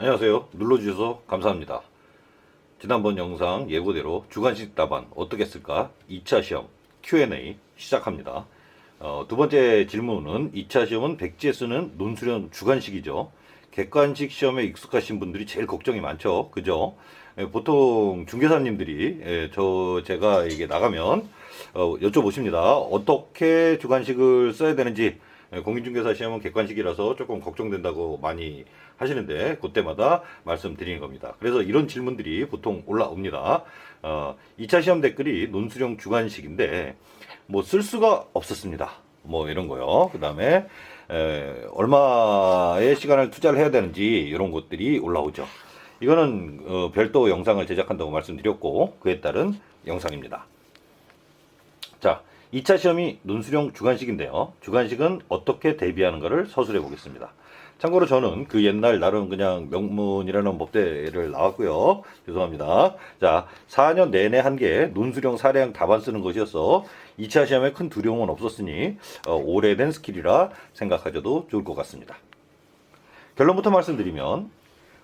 안녕하세요. 눌러주셔서 감사합니다. 지난번 영상 예고대로 주관식 답안 어떻게 쓸까 2차 시험 Q&A 시작합니다. 두 번째 질문은 2차 시험은 백지에 쓰는 논술형 주관식이죠. 객관식 시험에 익숙하신 분들이 제일 걱정이 많죠. 그죠? 보통 중개사님들이 제가 이게 나가면 여쭤보십니다. 어떻게 주관식을 써야 되는지. 공인중개사 시험은 객관식이라서 조금 걱정된다고 많이 하시는데 그때마다 말씀드리는 겁니다. 그래서 이런 질문들이 보통 올라옵니다. 2차 시험 댓글이 논술형 주관식인데 뭐 쓸 수가 없었습니다. 뭐 이런 거요. 그 다음에 얼마의 시간을 투자를 해야 되는지 이런 것들이 올라오죠. 이거는 별도 영상을 제작한다고 말씀드렸고 그에 따른 영상입니다. 자, 2차 시험이 논술형 주관식인데요. 주관식은 어떻게 대비하는가를 서술해 보겠습니다. 참고로 저는 그 옛날 나름 그냥 명문이라는 법대를 나왔고요. 죄송합니다. 자, 4년 내내 한 게 논술형 사례형 답안 쓰는 것이어서 2차 시험에 큰 두려움은 없었으니 오래된 스킬이라 생각하셔도 좋을 것 같습니다. 결론부터 말씀드리면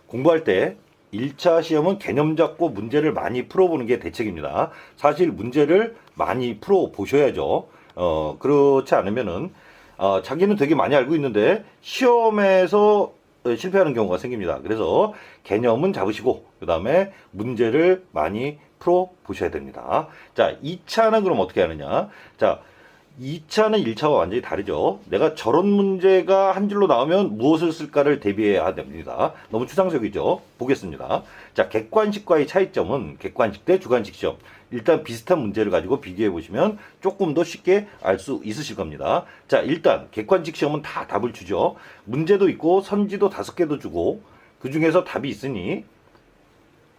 공부할 때 1차 시험은 개념 잡고 문제를 많이 풀어보는 게 대책입니다. 사실 문제를 많이 풀어보셔야죠. 그렇지 않으면은, 자기는 되게 많이 알고 있는데 시험에서 실패하는 경우가 생깁니다. 그래서 개념은 잡으시고, 그 다음에 문제를 많이 풀어보셔야 됩니다. 자, 2차는 그럼 어떻게 하느냐. 자, 2차는 1차와 완전히 다르죠. 내가 저런 문제가 한 줄로 나오면 무엇을 쓸까를 대비해야 됩니다. 너무 추상적이죠. 보겠습니다. 자, 객관식과의 차이점은 객관식 대 주관식 시험. 일단 비슷한 문제를 가지고 비교해 보시면 조금 더 쉽게 알 수 있으실 겁니다. 자, 일단 객관식 시험은 다 답을 주죠. 문제도 있고 선지도 5개도 주고 그 중에서 답이 있으니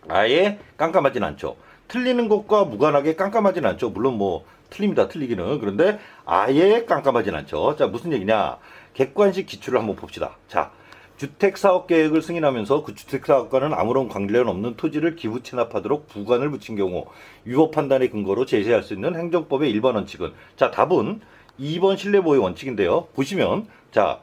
아예 깜깜하진 않죠. 틀리는 것과 무관하게 깜깜하진 않죠. 물론 뭐 틀립니다. 틀리기는. 그런데 아예 깜깜하진 않죠. 자, 무슨 얘기냐. 객관식 기출을 한번 봅시다. 자, 주택사업계획을 승인하면서 그 주택사업과는 아무런 관련 없는 토지를 기부 체납하도록 부관을 붙인 경우 위법 판단의 근거로 제시할 수 있는 행정법의 일반 원칙은, 자, 답은 2번 신뢰보호 원칙인데요. 보시면, 자,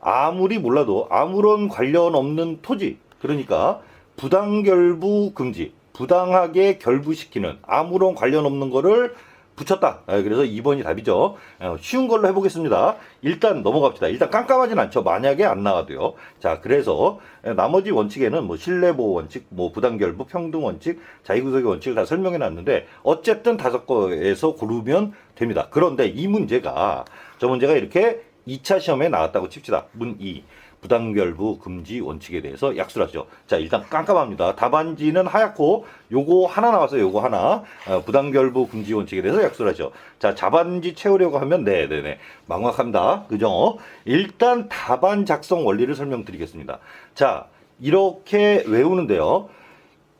아무리 몰라도 아무런 관련 없는 토지, 그러니까 부당결부 금지, 부당하게 결부시키는 아무런 관련 없는 거를 붙였다. 그래서 2번이 답이죠. 쉬운 걸로 해보겠습니다. 일단 넘어갑시다. 일단 깜깜하진 않죠. 만약에 안 나와도요. 자, 그래서 나머지 원칙에는 뭐 신뢰보호 원칙, 뭐 부당결부, 평등 원칙, 자유구속의 원칙을 다 설명해 놨는데 어쨌든 5거에서 고르면 됩니다. 그런데 이 문제가, 저 문제가 이렇게 2차 시험에 나왔다고 칩시다. 문 2. 부당결부 금지 원칙에 대해서 약수를 하죠. 자, 일단 깜깜합니다. 답안지는 하얗고 요거 하나 나왔어요. 요거 하나. 부당결부 금지 원칙에 대해서 약수를 하죠. 자, 답안지 채우려고 하면 네네네 막막합니다. 그죠? 일단 답안 작성 원리를 설명드리겠습니다. 자, 이렇게 외우는데요.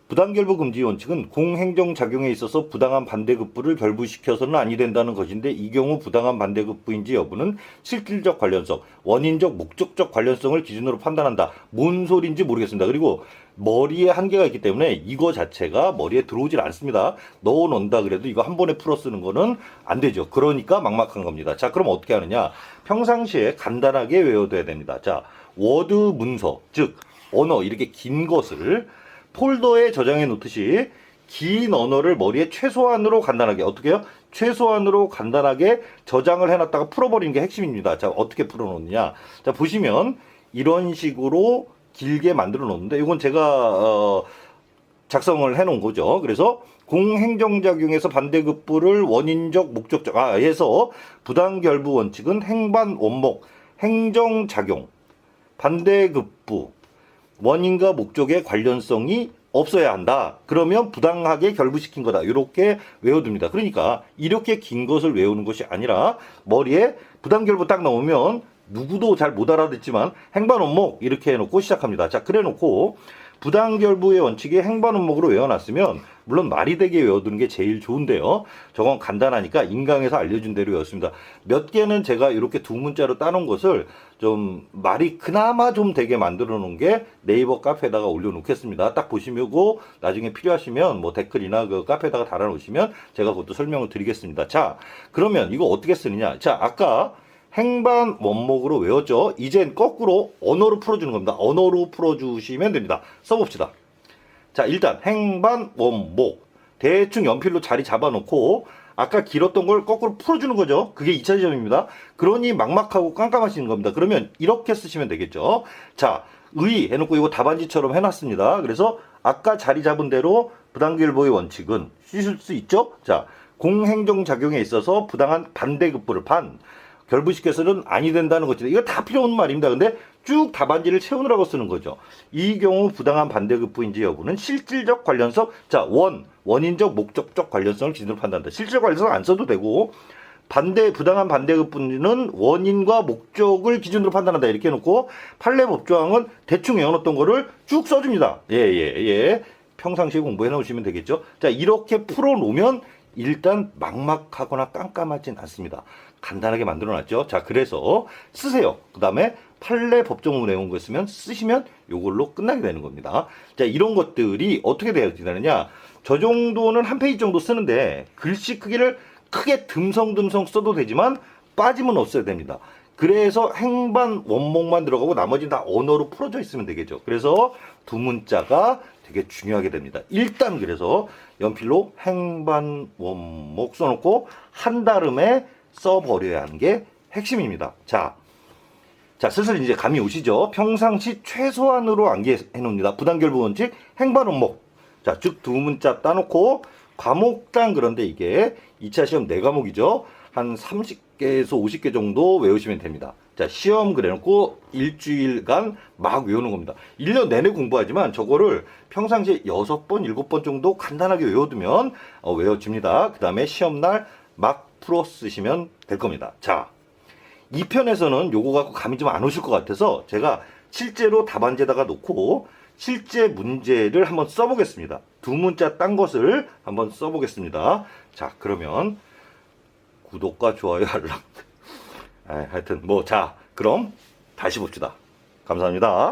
부당결부 금지 원칙은 공행정작용에 있어서 부당한 반대급부를 결부시켜서는 아니 된다는 것인데, 이 경우 부당한 반대급부인지 여부는 실질적 관련성, 원인적, 목적적 관련성을 기준으로 판단한다. 뭔 소리인지 모르겠습니다. 그리고 머리에 한계가 있기 때문에 이거 자체가 머리에 들어오질 않습니다. 넣어놓는다 그래도 이거 한 번에 풀어 쓰는 거는 안 되죠. 그러니까 막막한 겁니다. 자, 그럼 어떻게 하느냐. 평상시에 간단하게 외워둬야 됩니다. 자, 워드 문서, 즉 언어, 이렇게 긴 것을 폴더에 저장해 놓듯이 긴 언어를 머리에 최소한으로 간단하게, 어떻게 해요? 최소한으로 간단하게 저장을 해놨다가 풀어버리는 게 핵심입니다. 자, 어떻게 풀어놓느냐. 자, 보시면 이런 식으로 길게 만들어 놓는데 이건 제가 작성을 해놓은 거죠. 그래서 공행정작용에서 반대급부를 원인적, 목적적 해서 부당결부 원칙은 행반, 원목, 행정작용, 반대급부, 원인과 목적의 관련성이 없어야 한다. 그러면 부당하게 결부시킨 거다. 이렇게 외워둡니다. 그러니까 이렇게 긴 것을 외우는 것이 아니라 머리에 부당결부 딱 넣으면 누구도 잘 못 알아듣지만 행반원목 이렇게 해놓고 시작합니다. 자, 그래 놓고 부당결부의 원칙이 행반원목으로 외워놨으면 물론 말이 되게 외워두는 게 제일 좋은데요. 저건 간단하니까 인강에서 알려준 대로 외웠습니다. 몇 개는 제가 이렇게 2문자로 따놓은 것을 좀 말이 그나마 좀 되게 만들어 놓은 게 네이버 카페에다가 올려놓겠습니다. 딱 보시고 나중에 필요하시면 뭐 댓글이나 그 카페에다가 달아놓으시면 제가 그것도 설명을 드리겠습니다. 자, 그러면 이거 어떻게 쓰느냐. 자, 아까 행반 원목으로 외웠죠. 이젠 거꾸로 언어로 풀어주는 겁니다. 언어로 풀어주시면 됩니다. 써봅시다. 자, 일단 행반 원목 대충 연필로 자리 잡아놓고 아까 길었던 걸 거꾸로 풀어주는 거죠. 그게 2차 지점입니다. 그러니 막막하고 깜깜하시는 겁니다. 그러면 이렇게 쓰시면 되겠죠. 자, 의 해놓고 이거 답안지처럼 해놨습니다. 그래서 아까 자리 잡은 대로 부당기일보의 원칙은 쓰실 수 있죠. 자, 공행정작용에 있어서 부당한 반대급부를 결부시켜서는 아니 된다는 거죠. 이거 다 필요 없는 말입니다. 근데 쭉 답안지를 채우느라고 쓰는 거죠. 이 경우 부당한 반대급부인지 여부는 실질적 관련성, 자, 원인적 목적적 관련성을 기준으로 판단한다. 실질적 관련성 안 써도 되고, 부당한 반대급부는 원인과 목적을 기준으로 판단한다. 이렇게 해놓고, 판례 법조항은 대충 외워놓던 거를 쭉 써줍니다. 예. 평상시에 공부해 놓으시면 되겠죠. 자, 이렇게 풀어놓으면 일단 막막하거나 깜깜하진 않습니다. 간단하게 만들어놨죠. 자, 그래서 쓰세요. 그 다음에 판례 법정문 외운 거 있으면 쓰시면 이걸로 끝나게 되는 겁니다. 자, 이런 것들이 어떻게 되어지느냐. 저 정도는 한 페이지 정도 쓰는데 글씨 크기를 크게 듬성듬성 써도 되지만 빠짐은 없어야 됩니다. 그래서 행반 원목만 들어가고 나머지는 다 언어로 풀어져 있으면 되겠죠. 그래서 두 문자가 되게 중요하게 됩니다. 일단 그래서 연필로 행반 원목 써놓고 한다름에 써버려야 하는 게 핵심입니다. 자, 슬슬 이제 감이 오시죠? 평상시 최소한으로 암기해 놓습니다. 부당결부 원칙, 행반 원목. 자, 즉 두 문자 따놓고 과목당 그런데 이게 2차 시험 4과목이죠. 한 30개에서 50개 정도 외우시면 됩니다. 자, 시험 그래놓고 일주일간 막 외우는 겁니다. 1년 내내 공부하지만 저거를 평상시에 6번, 7번 정도 간단하게 외워두면 외워집니다. 그 다음에 시험날 막 풀어 쓰시면 될 겁니다. 자, 2편에서는 요거 갖고 감이 좀 안 오실 것 같아서 제가 실제로 답안지에다가 놓고 실제 문제를 한번 써보겠습니다. 두 문자 딴 것을 한번 써보겠습니다. 자, 그러면 구독과 좋아요, 알람. 하여튼 자, 그럼 다시 봅시다. 감사합니다.